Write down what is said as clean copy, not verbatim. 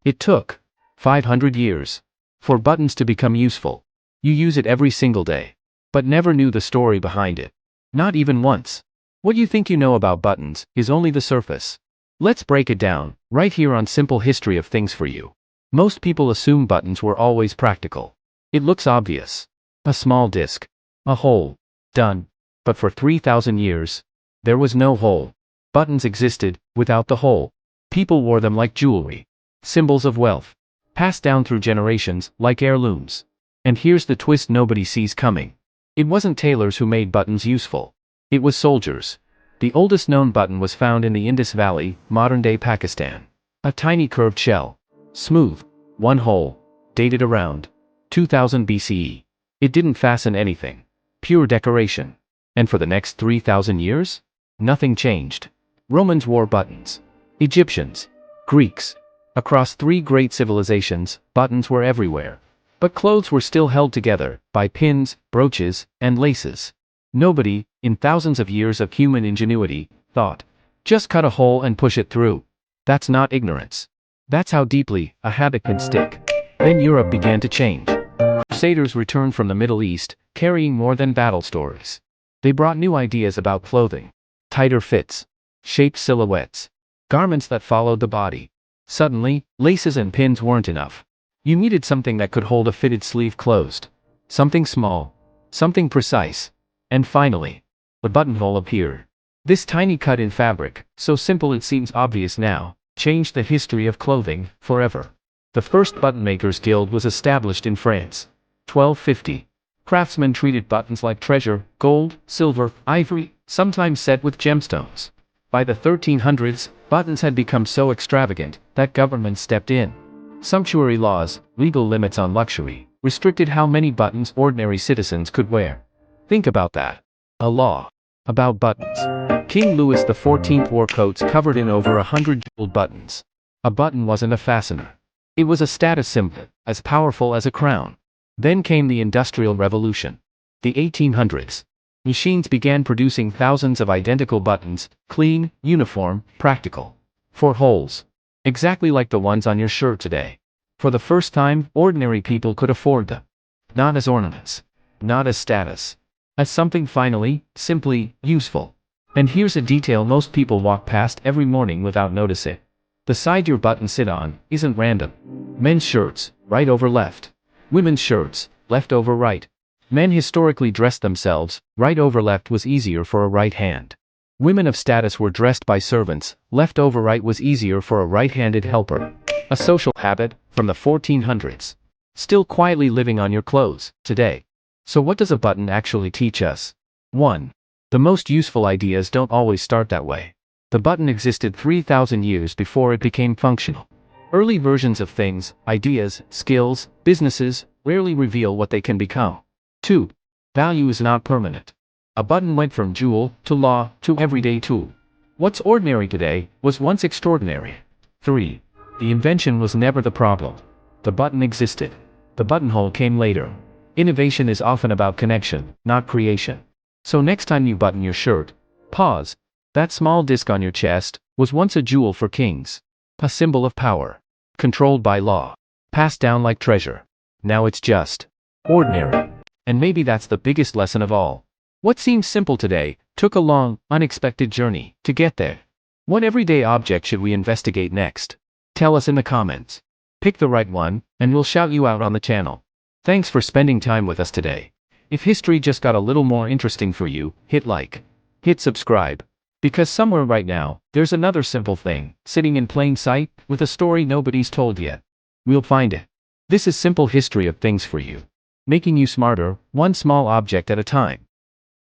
It took 500 years for buttons to become useful. You use it every single day, but never knew the story behind it. Not even once. What you think you know about buttons is only the surface. Let's break it down, right here on Simple History of Things for you. Most people assume buttons were always practical. It looks obvious. A small disc. A hole. Done. But for 3,000 years, there was no hole. Buttons existed without the hole. People wore them like jewelry. Symbols of wealth. Passed down through generations like heirlooms. And here's the twist nobody sees coming. It wasn't tailors who made buttons useful. It was soldiers. The oldest known button was found in the Indus Valley, modern-day Pakistan. A tiny curved shell. Smooth. One hole. Dated around 2000 BCE. It didn't fasten anything. Pure decoration. And for the next 3,000 years? Nothing changed. Romans wore buttons. Egyptians. Greeks. Across three great civilizations, buttons were everywhere. But clothes were still held together by pins, brooches, and laces. Nobody, in thousands of years of human ingenuity, thought, just cut a hole and push it through. That's not ignorance. That's how deeply a habit can stick. Then Europe began to change. Crusaders returned from the Middle East, carrying more than battle stories. They brought new ideas about clothing. Tighter fits. Shaped silhouettes. Garments that followed the body. Suddenly, laces and pins weren't enough. You needed something that could hold a fitted sleeve closed. Something small. Something precise. And finally, the buttonhole appeared. This tiny cut in fabric, so simple it seems obvious now, changed the history of clothing forever. The first button makers guild was established in France. 1250. Craftsmen treated buttons like treasure, gold, silver, ivory, sometimes set with gemstones. By the 1300s, buttons had become so extravagant that governments stepped in. Sumptuary laws, legal limits on luxury, restricted how many buttons ordinary citizens could wear. Think about that. A law about buttons. King Louis XIV wore coats covered in over 100 jeweled buttons. A button wasn't a fastener. It was a status symbol, as powerful as a crown. Then came the Industrial Revolution. The 1800s. Machines began producing thousands of identical buttons, clean, uniform, practical. 4 holes. Exactly like the ones on your shirt today. For the first time, ordinary people could afford them. Not as ornaments. Not as status. As something finally, simply, useful. And here's a detail most people walk past every morning without noticing. The side your buttons sit on isn't random. Men's shirts, right over left. Women's shirts, left over right. Men historically dressed themselves, right over left was easier for a right hand. Women of status were dressed by servants, left over right was easier for a right-handed helper. A social habit, from the 1400s. Still quietly living on your clothes, today. So what does a button actually teach us? 1. The most useful ideas don't always start that way. The button existed 3,000 years before it became functional. Early versions of things, ideas, skills, businesses, rarely reveal what they can become. 2. Value is not permanent. A button went from jewel, to law, to everyday tool. What's ordinary today, was once extraordinary. 3. The invention was never the problem. The button existed. The buttonhole came later. Innovation is often about connection, not creation. So next time you button your shirt, pause. That small disc on your chest was once a jewel for kings. A symbol of power. Controlled by law. Passed down like treasure. Now it's just ordinary. And maybe that's the biggest lesson of all. What seems simple today took a long, unexpected journey to get there. What everyday object should we investigate next? Tell us in the comments. Pick the right one, and we'll shout you out on the channel. Thanks for spending time with us today. If history just got a little more interesting for you, hit like. Hit subscribe. Because somewhere right now, there's another simple thing, sitting in plain sight, with a story nobody's told yet. We'll find it. This is Simple History of Things for you. Making you smarter, one small object at a time.